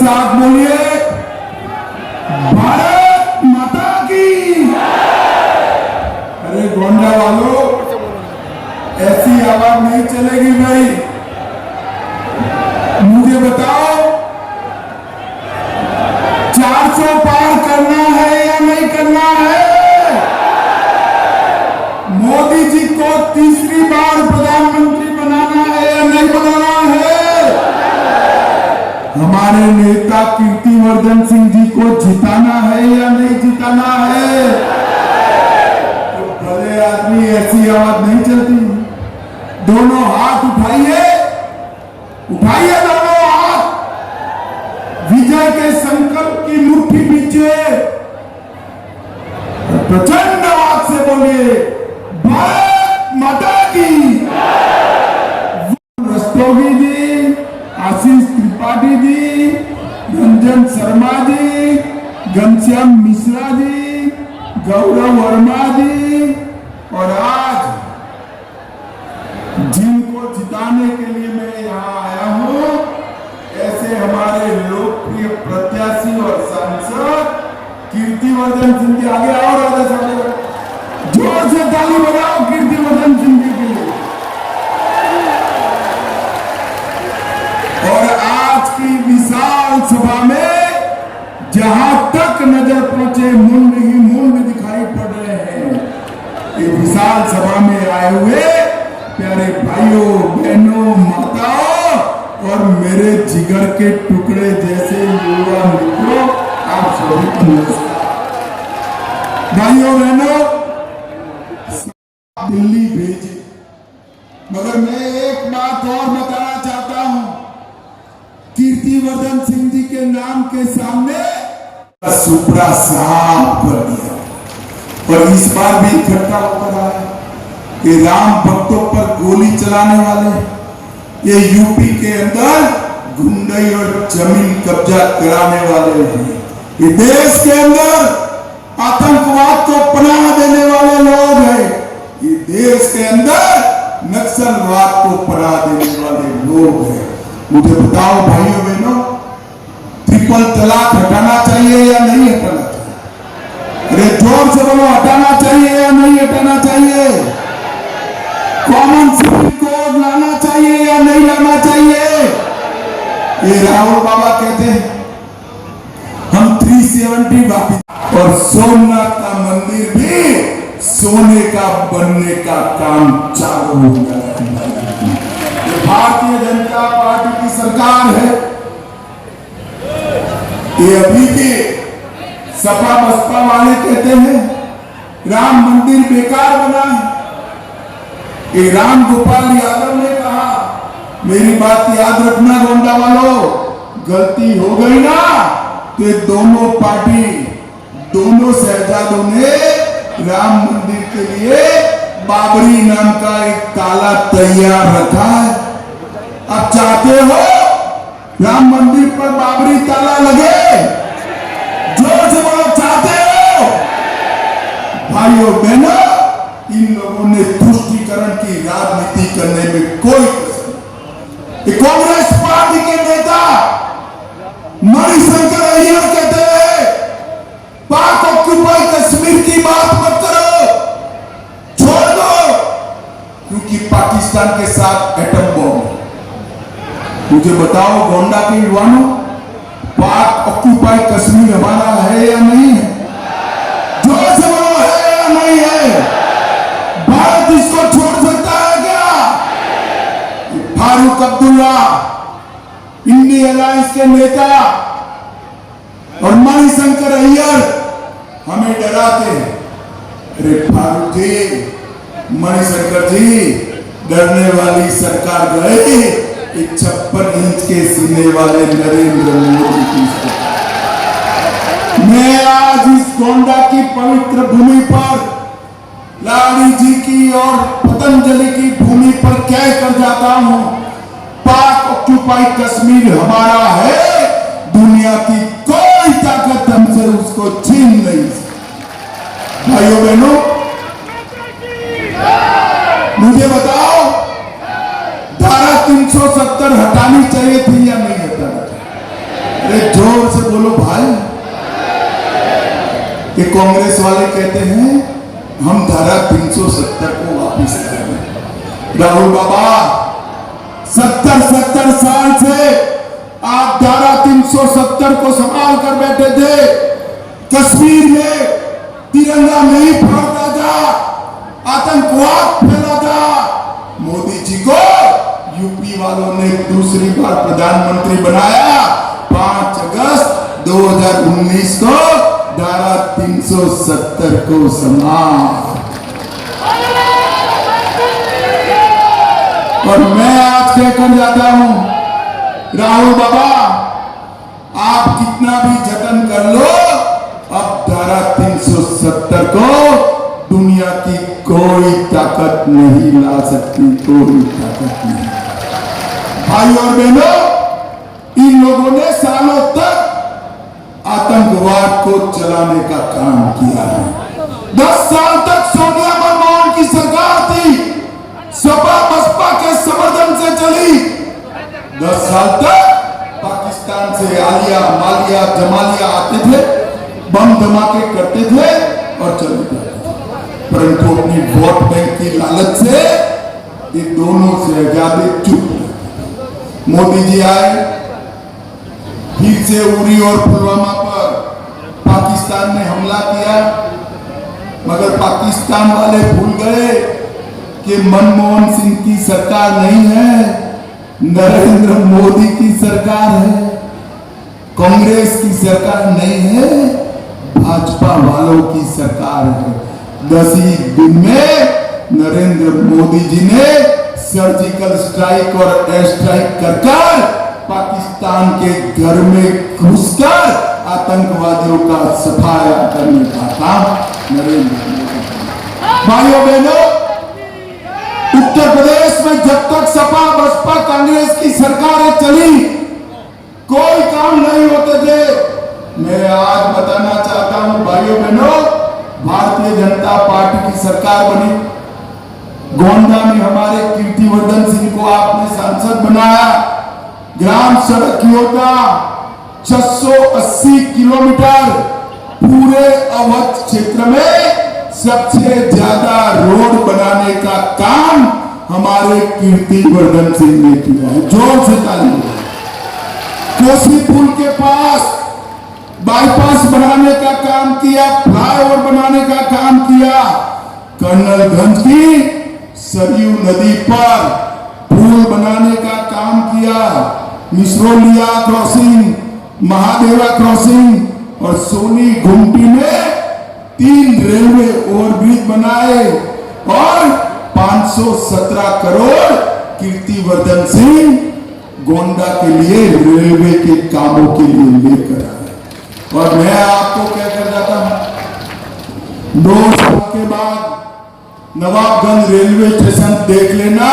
साथ बोलिए, भारत माता की। अरे गोंडा वालों, ऐसी आवाज नहीं चलेगी भाई। मुझे बताओ, 400 पार करना है या नहीं करना है? मोदी जी को तीसरी बार प्रधानमंत्री बनाना है या नहीं बनाना है? हमारे नेता कीर्तिवर्धन सिंह जी को जिताना है या नहीं जिताना है? तो भले आदमी, ऐसी आवाज नहीं चलती। दोनों हाथ उठाइए, उठाइए दोनों हाथ, विजय के संकल्प की मुट्ठी पीछे प्रचंड आवाज से बोलिए, भारत माता की। रस्तोगी जी, आशीष त्रिपाठी जी, रंजन शर्मा जी, घनश्याम मिश्रा जी, गौरव वर्मा जी, और आज जिनको जिताने के लिए मैं यहाँ आया हूँ, ऐसे हमारे लोकप्रिय प्रत्याशी और सांसद कीर्तिवर्धन सिंह जी। आगे आओ राजा साहब, जोर से ताली बजाओ कीर्तिवर्धन सिंह जी के लिए। और आज की विशाल सभा में जहां तक नजर पहुंचे मुंड ही मुंड दिखाई पड़ रहे हैं। ये विशाल सभा में आए हुए प्यारे भाइयों, बहनों, माताओं और मेरे जिगर के टुकड़े जैसे युवा मित्रों, आप सभी को नमस्कार। भाइयों बहनों, दिल्ली भेजे, मगर मैं एक बात और बताना चाहता हूं। कीर्तिवर्धन सिंह जी के नाम के सामने सुपड़ा साफ कर दिया, और इस बार भी इकट्ठा होकर आया कि राम भक्तों पर गोली चलाने वाले, ये यूपी के अंदर गुंडई और जमीन कब्जा कराने वाले हैं, ये देश के अंदर आतंकवाद को पनाह देने वाले लोग हैं, ये देश के अंदर नक्सलवाद को पनाह देने वाले लोग हैं। मुझे बताओ भाइयों बहनों, ट्रिपल तलाक हटाना चाहिए या नहीं हटाना चाहिए? अरे जोर से बोलो, हटाना चाहिए या नहीं हटाना चाहिए? कॉमन सिविल कोड लाना चाहिए या नहीं लाना चाहिए? ये राहुल बाबा कहते हैं हम 370 वापिस, और सोमनाथ का मंदिर भी सोने का बनने का काम चालू हो गया। भारतीय जनता पार्टी की सरकार है। ये अभी भी सपा बसपा वाले कहते हैं राम मंदिर बेकार बना है। ये राम गोपाल यादव ने कहा, मेरी बात याद रखना गोंडा वालों, गलती हो गई ना तो ये दोनों पार्टी, दोनों शहजादों ने राम मंदिर के लिए बाबरी नाम का एक ताला तैयार रखा है। आप चाहते हो राम मंदिर पर बाबरी ताला लगे? जोर से बोलो, चाहते हो? भाइयों बहनों, इन लोगों ने तुष्टीकरण की राजनीति करने में कोई कसर नहीं। कांग्रेस पार्टी के नेता मणिशंकर अय्यर कहते हैं पाक ऑक्युपाई कश्मीर की बात मत करो, छोड़ दो, क्योंकि पाकिस्तान के साथ एटम बम। मुझे बताओ गोंडा के युवाओं, पाक ऑक्युपाई कश्मीर हमारा है या नहीं है? जोर से बोलो, है या नहीं है? भारत इसको छोड़ सकता है क्या? फारूक अब्दुल्ला, इंडिया अलायंस के नेता, और मणिशंकर अय्यर हमें डराते हैं। अरे फारूक जी, मणिशंकर जी, डरने वाली सरकार गए 56 इंच के सीने वाले नरेंद्र मोदी की सरकार। मैं आज इस गोंडा की पवित्र भूमि पर, लाड़ी जी की और पतंजलि की भूमि पर कह कर जाता हूं, पाक ऑक्युपाई कश्मीर हमारा है, दुनिया की कोई ताकत हमसे उसको छीन नहीं सकती। भाइयों बहनों, मुझे बताओ, धारा 370 हटानी चाहिए थी या नहीं हटानी चाहिए? अरे जोर से बोलो भाई। ये कांग्रेस वाले कहते हैं हम धारा 370 को वापस लाएंगे। राहुल बाबा 70 साल से आप धारा 370 को संभाल कर बैठे थे। कश्मीर में तिरंगा नहीं फहरता था, आतंकवाद फैला था। मोदी जी को यूपी वालों ने दूसरी बार प्रधानमंत्री बनाया। 5 अगस्त 2019 को धारा 370 को समाप्त। और मैं आज कहकर जाता हूं, राहुल बाबा आप कितना भी जतन कर लो, अब धारा 370 को दुनिया की कोई ताकत नहीं ला सकती, कोई ताकत नहीं। भाई और बहनों, इन लोगों ने सालों तक आतंकवाद को चलाने का काम किया है। 10 साल तक सोनिया मनमोहन की सरकार थी, सपा बसपा के समर्थन से चली। 10 साल तक पाकिस्तान से आलिया मालिया जमालिया आते थे, बम धमाके करते थे और चले जाते थे। परंतु अपनी वोट बैंक की लालच से ये दोनों से ज्यादा चुप रहे। मोदी जी आए, फिर से उरी और पुलवामा पर पाकिस्तान ने हमला किया, मगर पाकिस्तान वाले भूल गए कि मनमोहन सिंह की सरकार नहीं है, नरेंद्र मोदी की सरकार है। कांग्रेस की सरकार नहीं है, भाजपा वालों की सरकार है। 10 ही दिन में नरेंद्र मोदी जी ने सर्जिकल स्ट्राइक और एयर स्ट्राइक कर पाकिस्तान के घर में घुसकर आतंकवादियों का सफाया करने का काम नरेंद्र मोदी। भाइयों बहनों, उत्तर प्रदेश में जब तक सपा बसपा कांग्रेस की सरकारें चली, कोई काम नहीं होते थे। मैं आज बताना चाहता हूं भाइयों बहनों, भारतीय जनता पार्टी की सरकार बनी, गोंडा में हमारे कीर्तिवर्धन सिंह को आपने सांसद बनाया। ग्राम सड़क योजना 680 किलोमीटर पूरे अवध क्षेत्र में सबसे ज्यादा रोड बनाने का काम हमारे कीर्तिवर्धन सिंह ने किया है। जोर से ताली। कोसी पुल के पास बाईपास बनाने का काम किया, फ्लाईओवर बनाने का काम किया। कर्नलगंज की सरयू नदी पर पुल बनाने का काम किया। मिसरोलिया क्रॉसिंग, महादेवा क्रॉसिंग और सोनी गुमटी में 3 रेलवे ओवरब्रिज बनाए और 517 करोड़ कीर्तिवर्धन सिंह गोंडा के लिए रेलवे के कामों के लिए लेकर आए। और मैं आपको कहकर जाता हूं, 2 साल के बाद नवाबगंज रेलवे स्टेशन देख लेना,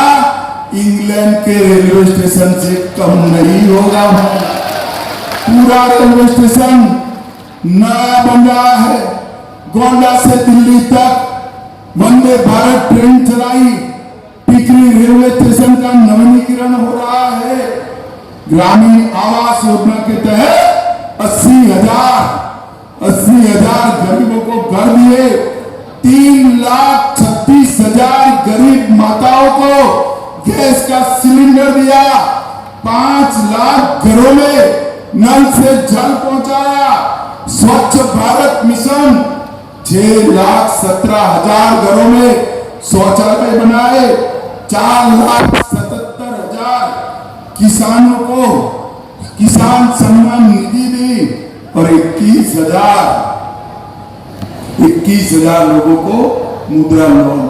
इंग्लैंड के रेलवे स्टेशन से कम नहीं होगा। पूरा रेलवे स्टेशन नया बन रहा है। गोंडा से दिल्ली तक वंदे भारत ट्रेन चलाई। टिकरी रेलवे स्टेशन का नवीनीकरण हो रहा है। ग्रामीण आवास योजना के तहत 80,000 गरीबों को घर दिए। 3,36,000 गरीब माताओं को गैस का सिलेंडर दिया। 5 लाख घरों में नल से जल पहुंचाया। स्वच्छ भारत मिशन 6,17,000 घरों में शौचालय बनाए। 4,77,000 किसानों को किसान सम्मान निधि दी और 21,000 लोगों को मुद्रा लोन।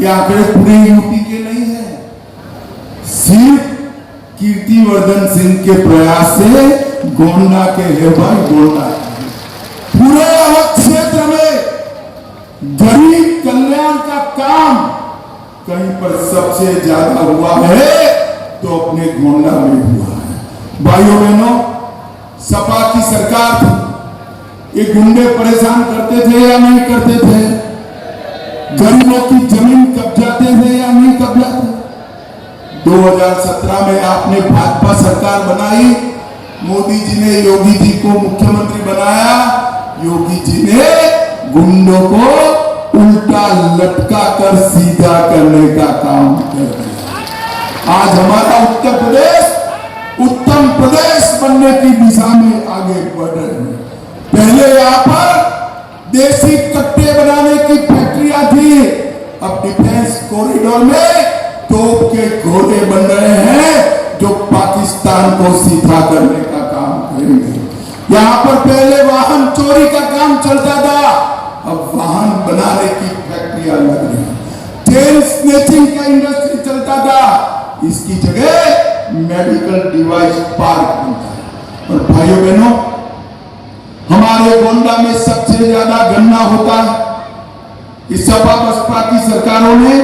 ये आंकड़े पूरे यूपी के नहीं है, सिर्फ कीर्तिवर्धन सिंह के प्रयास से गोंडा के है भाई। गोंडा पूरे अवध क्षेत्र में गरीब कल्याण का काम कहीं पर सबसे ज्यादा हुआ है तो अपने गोंडा में हुआ है। भाइयों बहनों, सपा की सरकार थी, ये गुंडे परेशान करते थे या नहीं करते थे? गरीबों की जमीन कब्जाते थे या नहीं कब्जाते? 2017 में आपने भाजपा सरकार बनाई, मोदी जी ने योगी जी को मुख्यमंत्री बनाया, योगी जी ने गुंडों को उल्टा लटका कर सीधा करने का काम कर दिया। आज हमारा उत्तर प्रदेश उत्तम प्रदेश बनने की दिशा में आगे बढ़ रहे हैं। पहले यहाँ पर देसी कट्टे बनाने की फैक्ट्रियां थी, अब डिफेंस कॉरिडोर में तोप के घोड़े बन रहे हैं जो पाकिस्तान को सीधा करने का काम करेंगे। यहाँ पर पहले वाहन चोरी का काम चलता था, अब वाहन बनाने की फैक्ट्रियां लग रही हैं। चेन स्नेचिंग का इंडस्ट्री चलता था, इसकी जगह मेडिकल डिवाइस पार्क बनता है। और भाइयों बहनों, हमारे गोंडा में सबसे ज्यादा गन्ना होता है। इस सपा बसपा की सरकारों ने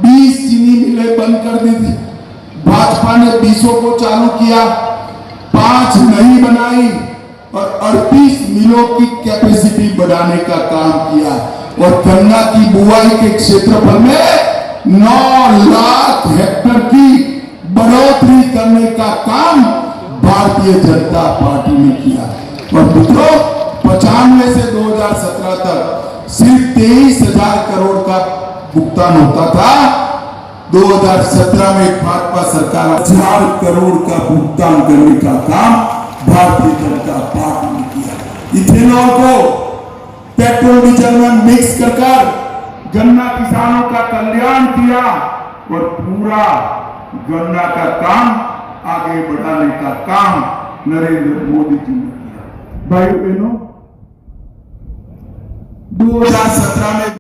20 चीनी मिलें बंद कर दी थी, भाजपा ने 20 को चालू किया, 5 नई बनाई और 38 मिलों की कैपेसिटी बढ़ाने का काम किया। और गन्ना की बुआई के क्षेत्रफल में 9 लाख हेक्टेयर की बढ़ोतरी करने का काम भारतीय जनता पार्टी ने किया। और मित्रों, 95 से 2017 तक सिर्फ 23,000 करोड़ का भुगतान होता था। 2017 में भाजपा सरकार 1000 करोड़ का भुगतान करने का काम भारतीय जनता पार्टी ने किया। इथेनॉल को पेट्रोल डीजल में मिक्स कर गन्ना किसानों का कल्याण किया और पूरा गन्ना का काम आगे बढ़ाने का काम नरेंद्र मोदी जी ने किया। भाइयों बहनों, 2017 में